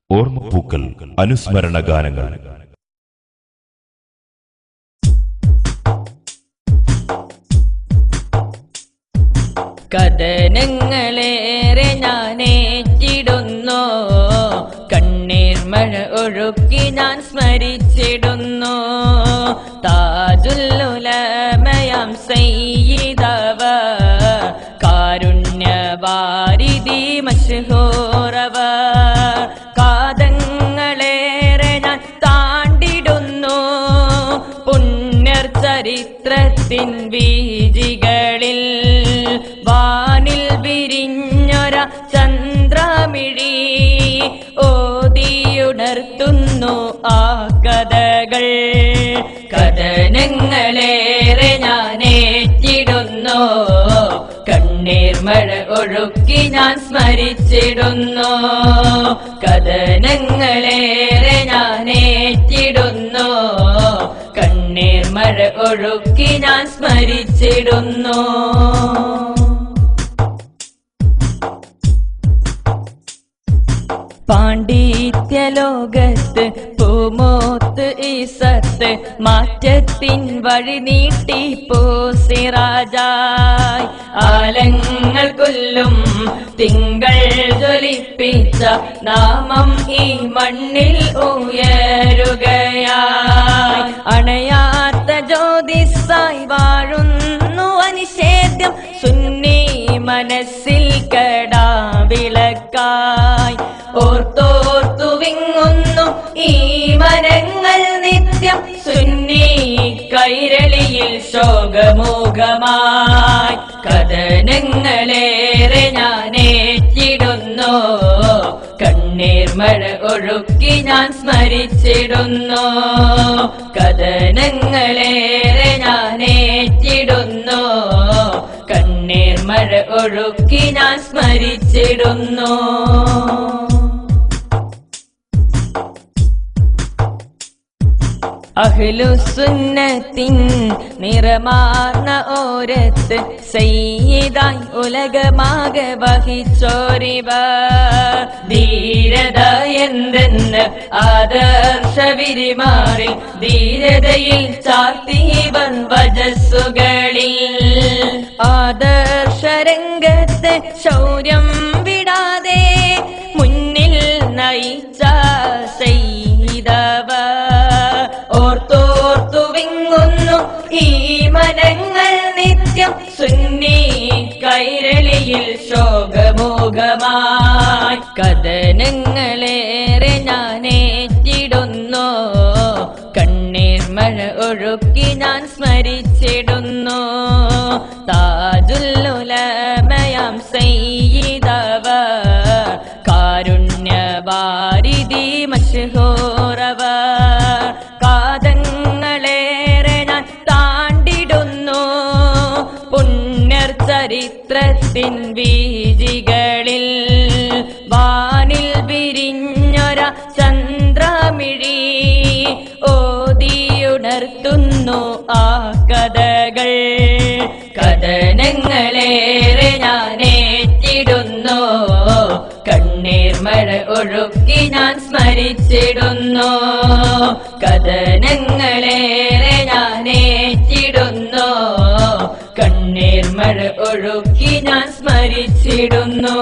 ഓർമ്മപ്പൂക്കൾ അനുസ്മരണ ഗാനങ്ങൾ. കഥനങ്ങളേറെ ഞാനേറ്റിടുന്നു, കണ്ണീർ മഴ ഒഴുക്കി ഞാൻ സ്മരിച്ചിടുന്നു. താജുല്ലുലമയാം സയ്യിദവ, കാരുണ്യവാരിധി മശ്ഹൂറവ. കാതങ്ങളേറെ ഞാൻ താണ്ടിടുന്നു, പുണ്യർ ചരിത്രത്തിൻ വീജികളിൽ. വാനിൽ വിരിഞ്ഞൊര ചന്ദ്രമിഴി ഓതിയുണർത്തുന്നു ആ കഥകൾ. കഥനങ്ങളേറെ ഞാനേറ്റിടുന്നു, കണ്ണീർ മഴ ഒഴുക്കി ഞാൻ സ്മരിച്ചിടുന്നു. കഥനങ്ങളേറെ ഞാനേറ്റിടുന്നു, കണ്ണീർ മഴ ഒഴുക്കി ഞാൻ സ്മരിച്ചിടുന്നു. പാണ്ഡിത്യലോകത്ത് പൂമോത്ത് ഈസത്ത്, മാറ്റത്തിൻ വഴി നീട്ടി പൂസിറാജായി. ആലങ്ങൾ കൊല്ലും തിങ്കൾ ജ്വലിപ്പിച്ച നാമം ഈ മണ്ണിൽ ഉയരുകയായി. അണയാത്ത ജ്യോതിസായി വാഴുന്നു അനിഷേധ്യം സുന്നി മനസ്സിൽ കടാവിളക്കായി. ഓർത്തോർത്തു വിങ്ങുന്നു ഈ മനങ്ങൾ നിത്യം സുന്നി കൈരളിയിൽ ശോകമുഖമായി. കഥനങ്ങളേറെ ഞാനേറ്റിടുന്നു, കണ്ണീർ മഴ ഒഴുക്കി ഞാൻ സ്മരിച്ചിടുന്നു. കഥനങ്ങളേറെ ഞാനേറ്റിടുന്നു, കണ്ണീർ മഴ ഒഴുക്കി ഞാൻ സ്മരിച്ചിടുന്നു. അഹ്ലുസുന്നത്തിൻ നിറമാർന്ന ഓരത്ത് സയ്യിദായി ഉലകമാകെ വഹിച്ചോരിവർ. ധീരത എന്തെന്ന് ആദർശ വിരിമാറിൽ ധീരതയിൽ ചാർത്തിവൻ വജസ്സുകളിൽ. ആദർശരംഗത്ത് ശൗര്യം വിടാതെ മുന്നിൽ നയിച്ച സയ്യിദവ. ഓർത്തോർത്തു വിങ്ങുന്നു ഈ മനങ്ങൾ നിത്യം സുന്നി കൈരളിയിൽ ശോകമുഖമായി. കഥനങ്ങളേറെ ഞാനേറ്റിടുന്നു, കണ്ണീർ മഴ ഒഴുക്കി ഞാൻ സ്മരിച്ചിടുന്നു. താജുല്ലുലമയാം സയ്യിദവ, കാരുണ്യവാരിധി മശ്ഹൂറവ. കാതങ്ങളേറെ ഞാൻ താണ്ടിടുന്നു, പുണ്യർ ചരിത്രത്തിൻ വീജികളിൽ. വാനിൽ വിരിഞ്ഞൊര ചന്ദ്രമിഴി ഓതിയുണർത്തുന്നു ആ കഥകൾ. കഥനങ്ങളേറെ ഞാനേറ്റിടുന്നു, കണ്ണീർ മഴ ഒഴുക്കി ഞാൻ സ്മരിച്ചിടുന്നു. കഥനങ്ങളേറെ ഞാനേറ്റിടുന്നു, കണ്ണീർ മഴ ഒഴുക്കി ഞാൻ സ്മരിച്ചിടുന്നു.